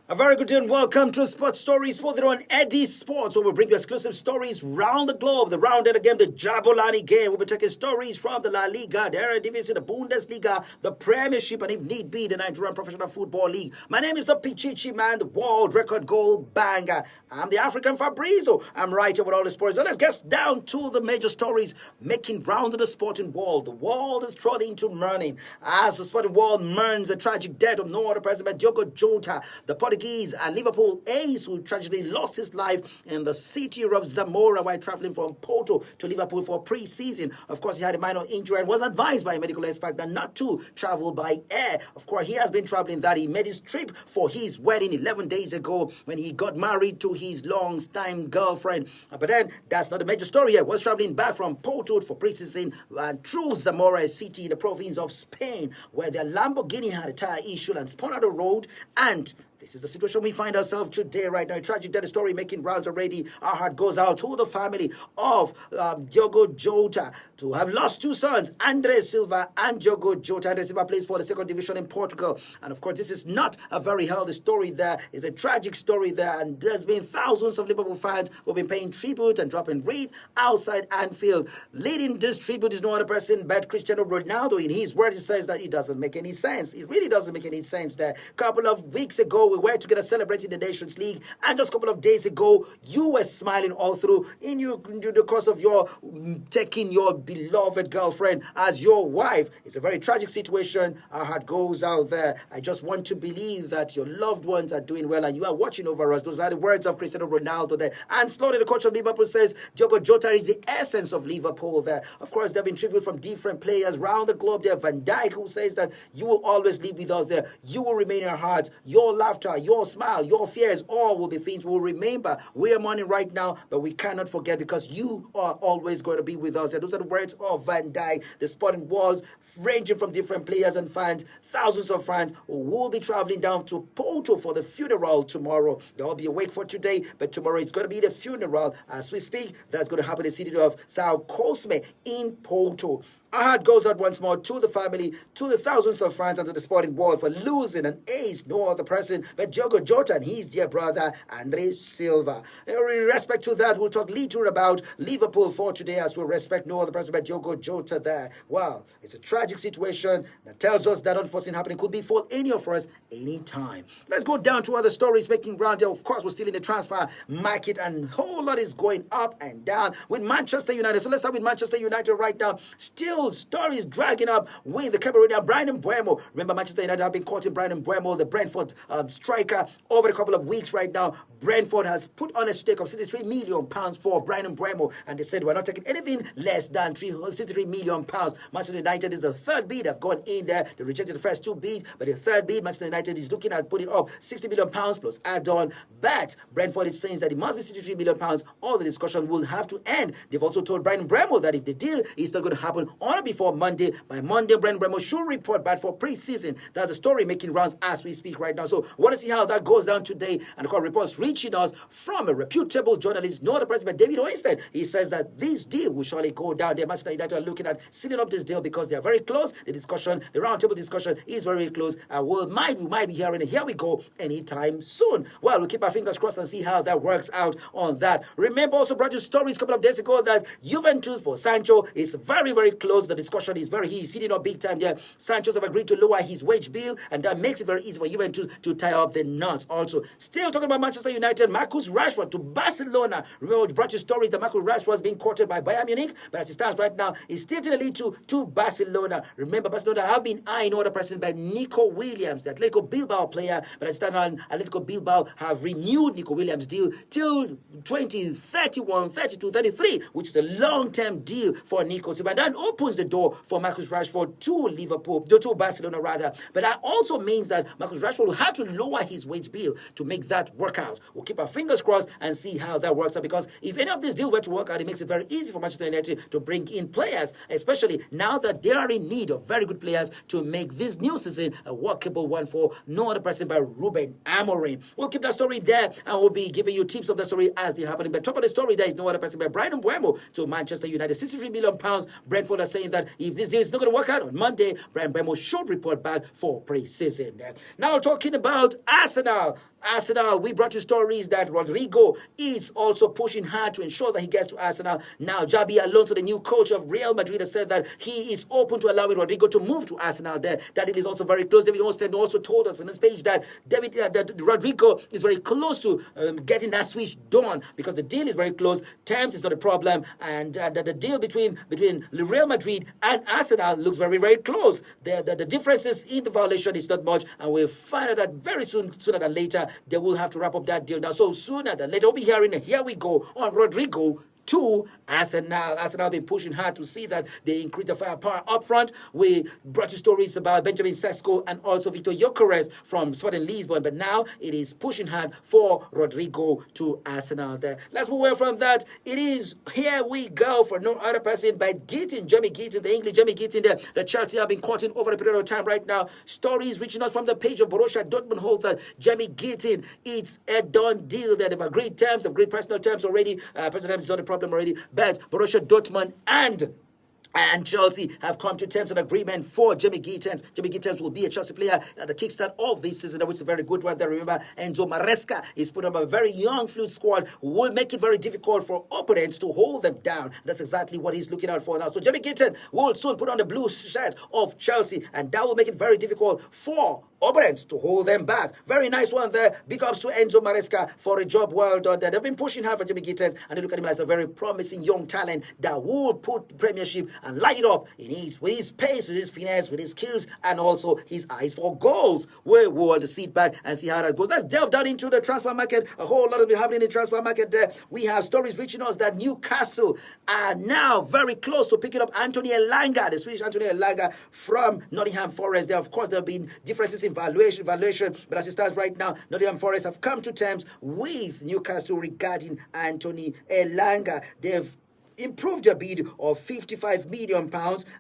A very good day and welcome to Sports Stories for the on Eddie Sports, where we bring you exclusive stories round the globe. The round of the game, the Jabulani game. We'll be taking stories from the La Liga, the Eredivisie, the Bundesliga, the Premiership, and if need be, the Nigerian Professional Football League. My name is the Pichichi Man, the world record goal banger. I'm the African Fabrizio. I'm right here with all the sports. So let's get down to the major stories making round of the sporting world. The world is trotting into mourning as the sporting world mourns the tragic death of no other person but Diogo Jota, the Portuguese and Liverpool ace who tragically lost his life in the city of Zamora while traveling from Porto to Liverpool for pre-season. Of course, he had a minor injury and was advised by a medical expert that not to travel by air. Of course, he has been traveling that. He made his trip for his wedding 11 days ago when he got married to his long-time girlfriend. But then, that's not the major story here. He was traveling back from Porto for pre-season and through Zamora city in the province of Spain, where their Lamborghini had a tire issue and spun out the road, and this is the situation we find ourselves today right now. A tragic death story making rounds already. Our heart goes out to the family of Diogo Jota to have lost two sons, Andre Silva and Diogo Jota. Andre Silva plays for the second division in Portugal. And of course, this is not a very healthy story there. It's a tragic story there. And there's been thousands of Liverpool fans who have been paying tribute and dropping wreath outside Anfield. Leading this tribute is no other person but Cristiano Ronaldo. In his words, he says that it doesn't make any sense. It really doesn't make any sense there. A couple of weeks ago, we were together celebrating the Nations League, and just a couple of days ago, you were smiling all through in the course of your taking your beloved girlfriend as your wife. It's a very tragic situation. Our heart goes out there. I just want to believe that your loved ones are doing well and you are watching over us. Those are the words of Cristiano Ronaldo there. And slowly, the coach of Liverpool says Diogo Jota is the essence of Liverpool there. Of course, there have been tribute from different players around the globe there. Van Dijk, who says that you will always live with us there. You will remain in our hearts. Your laughter, your smile, your fears, all will be things we will remember. We are mourning right now, but we cannot forget because you are always going to be with us. And those are the words of Van Dijk. The sporting world, ranging from different players and fans, thousands of fans who will be traveling down to Porto for the funeral tomorrow. They'll be awake for today, but tomorrow it's going to be the funeral. As we speak, that's going to happen in the city of Sao Cosme in Porto. Our heart goes out once more to the family, to the thousands of fans and to the sporting world for losing an ace, no other person but Diogo Jota and his dear brother, Andre Silva. In respect to that, we'll talk later about Liverpool for today as we respect no other person but Diogo Jota there. Well, it's a tragic situation that tells us that unforeseen happening could befall any of us anytime. Let's go down to other stories making ground here. Of course, we're still in the transfer market and a whole lot is going up and down with Manchester United. So let's start with Manchester United right now. Still stories dragging up with the Cameroonian Bryan Mbeumo. Remember, Manchester United have been courting Bryan Mbeumo, the Brentford striker, over a couple of weeks right now. Brentford has put on a stake of £63 million for Bryan Mbeumo, and they said we're not taking anything less than £63 million. Manchester United is the third bid. Have gone in there. They rejected the first two bids, but the third bid, Manchester United is looking at putting up £60 million plus add-on. But Brentford is saying that it must be £63 million. All the discussion will have to end. They've also told Bryan Mbeumo that if the deal is not going to happen on or before Monday, by Monday, Bryan Mbeumo should report back for pre-season. That's a story making rounds as we speak right now. So we want to see how that goes down today. And of course, reports reaching us from a reputable journalist, no other person but David Oisted. He says that this deal will surely go down there. Manchester United are looking at sealing up this deal because they are very close. The discussion, the roundtable discussion is very close. And we might be hearing it. Here we go anytime soon. Well, we'll keep our fingers crossed and see how that works out on that. Remember, also brought you stories a couple of days ago that Juventus for Sancho is very, very close. The discussion is he's sitting up big time there. Sanchez have agreed to lower his wage bill, and that makes it very easy for Juventus to tie up the knots. Also, still talking about Manchester United, Marcus Rashford to Barcelona. Remember, we brought you stories that Marcus Rashford was being courted by Bayern Munich, but as it stands right now, he's still in the lead to Barcelona. Remember, Barcelona have been eyeing other person by Nico Williams, the Atletico Bilbao player, but as it stands on, Atletico Bilbao have renewed Nico Williams' deal till 2031, 32, 33, which is a long-term deal for Nico Silva. And that opens the door for Marcus Rashford to Liverpool, to Barcelona rather. But that also means that Marcus Rashford will have to lower his wage bill to make that work out. We'll keep our fingers crossed and see how that works out, because if any of this deal were to work out, it makes it very easy for Manchester United to bring in players, especially now that they are in need of very good players to make this new season a workable one for no other person but Ruben Amorim. We'll keep that story there and we'll be giving you tips of the story as they're happening. But top of the story there is no other person but Bryan Mbeumo to Manchester United. £63 million. Brentford has saying that if this deal is not going to work out on Monday, Brian Bemo should report back for pre-season. Now talking about Arsenal. Arsenal, we brought you stories that Rodrigo is also pushing hard to ensure that he gets to Arsenal. Now, Xabi Alonso, the new coach of Real Madrid, has said that he is open to allowing Rodrigo to move to Arsenal there. That it is also very close. David Olsen also told us on this page that that Rodrigo is very close to getting that switch done because the deal is very close. Terms is not a problem, and the deal between Real Madrid and Arsenal looks very, very close. The differences in the violation is not much, and we'll find out that very soon, sooner than later, they will have to wrap up that deal. Now, so sooner than later, we'll be hearing, here we go, on Rodrigo to Arsenal. Arsenal have been pushing hard to see that they increase the firepower up front. We brought you stories about Benjamin Sesko and also Victor Gyökeres from Sporting Lisbon, but now it is pushing hard for Rodrigo to Arsenal there. Let's move away from that. It is here we go for no other person but Gittin, Jamie Gittin, the English Jamie Gittin there. The Chelsea have been courting over a period of time right now. Stories reaching us from the page of Borussia Dortmund holds that Jamie Gittin, it's a done deal there. They've agreed terms, agreed personal terms already. Personal terms is not a problem already, but Borussia Dortmund and Chelsea have come to terms and agreement for Jamie Gittins. Jamie Gittins will be a Chelsea player at the kickstart of this season, which is a very good one there. Remember, Enzo Maresca is put up a very young, fluid squad, will make it very difficult for opponents to hold them down. That's exactly what he's looking out for now. So Jamie Gittin will soon put on the blue shirt of Chelsea, and that will make it very difficult for opponents to hold them back. Very nice one there. Big ups to Enzo Maresca for a job well done there. They've been pushing hard for Jamie Gittins, and they look at him as a very promising young talent that will put Premiership and light it up with his pace, with his finesse, with his skills, and also his eyes for goals. We want to sit back and see how that goes. Let's delve down into the transfer market. A whole lot of it happening in the transfer market there. We have stories reaching us that Newcastle are now very close to picking up Anthony Elanga, the Swedish Anthony Elanga from Nottingham Forest. There, of course, there have been differences in valuation, but as it stands right now, Nottingham Forest have come to terms with Newcastle regarding Anthony Elanga. They've improved their bid of £55 million,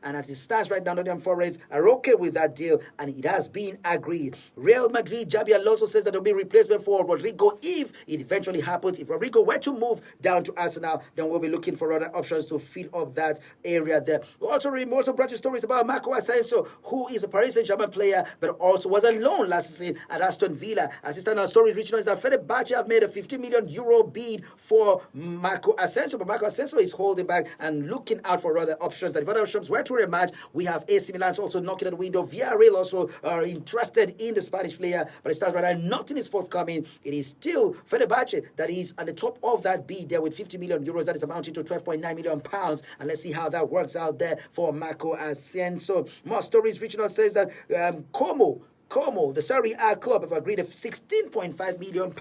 and as it stands right now, Nottingham Forest are okay with that deal, and it has been agreed. Real Madrid, Xabi Alonso says that there will be replacement for Rodrigo if it eventually happens. If Rodrigo were to move down to Arsenal, then we'll be looking for other options to fill up that area there. We also brought you stories about Marco Asensio, who is a Paris Saint-Germain player, but also was on loan last season at Aston Villa. As it stands now, stories reaching us that Fenerbahce have made a €50 million bid for Marco Asensio, but Marco Asensio is holding back and looking out for other options. That if other options were to rematch, we have AC Milan also knocking at the window. Villarreal also are interested in the Spanish player, but it stands right now, nothing is forthcoming. It is still Fenerbahce that is at the top of that bid there with €50 million. That is amounting to £12.9 million. And let's see how that works out there for Marco Asensio. More stories reaching us says that Como, the Serie A club, have agreed £16.5 million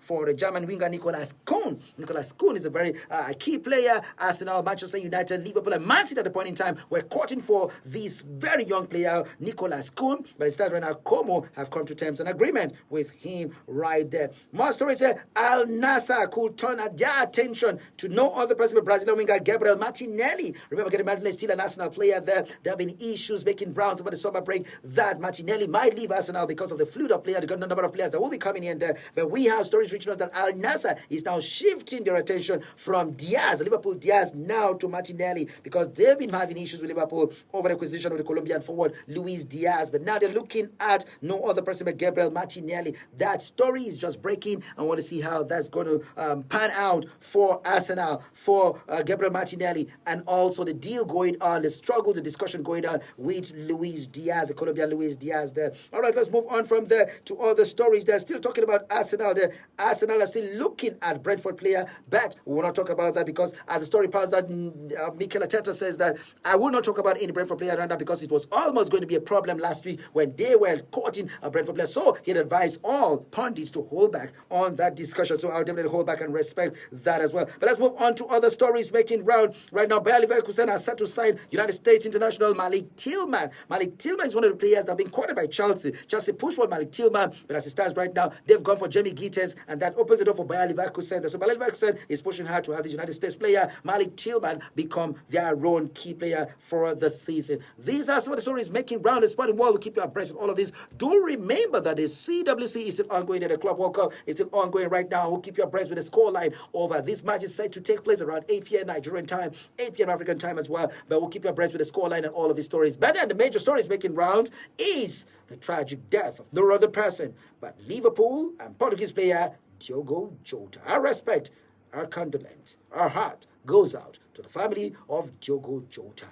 for the German winger Nicolas Kuhn. Nicolas Kuhn is a very key player. Arsenal, Manchester United, Liverpool, and Man City at the point in time were courting for this very young player, Nicolas Kuhn. But instead, right now, Como have come to terms and agreement with him right there. More stories say Al Nassr could turn their attention to no other person but Brazilian winger Gabriel Martinelli. Remember, Gabriel Martinelli is still an Arsenal player there. There have been issues making rounds over the summer break that Martinelli might leave Arsenal because of the fluid of players, the number of players that will be coming in there. But we have stories reaching us that Al Nassr is now shifting their attention from Diaz, Liverpool Diaz, now to Martinelli, because they've been having issues with Liverpool over the acquisition of the Colombian forward Luis Diaz. But now they're looking at no other person but Gabriel Martinelli. That story is just breaking. I want to see how that's going to pan out for Arsenal, for Gabriel Martinelli, and also the deal going on, the struggle, the discussion going on with Luis Diaz, the Colombian Luis Diaz there. All right, let's move on from there to other stories. They're still talking about Arsenal there. Arsenal are still looking at Brentford player, but we will not talk about that because as the story pans out, Mikel Arteta says that I will not talk about any Brentford player around that because it was almost going to be a problem last week when they were courting a Brentford player. So he'd advised all pundits to hold back on that discussion. So I'll definitely hold back and respect that as well. But let's move on to other stories making round right now. Bayer Leverkusen are set to sign United States international Malik Tillman. Malik Tillman is one of the players that have been courted by Chelsea. Chelsea pushed for Malik Tillman, but as it stands right now, they've gone for Jamie Gittens, and that opens it up for Bayer Leverkusen. So Bayer Leverkusen is pushing hard to have this United States player, Malik Tillman, become their own key player for the season. These are some of the stories making round the sporting world. We'll keep you abreast with all of this. Do remember that the CWC is still ongoing, and the Club World Cup is still ongoing right now. We'll keep you abreast with the scoreline over this match is set to take place around 8 p.m. Nigerian time, 8 p.m. African time as well. But we'll keep you abreast with the scoreline and all of these stories. But then the major stories making round is the tragic death of no other person but Liverpool and Portuguese player Diogo Jota. Our respect, our condolence, our heart goes out to the family of Diogo Jota.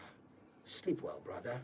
Sleep well, brother.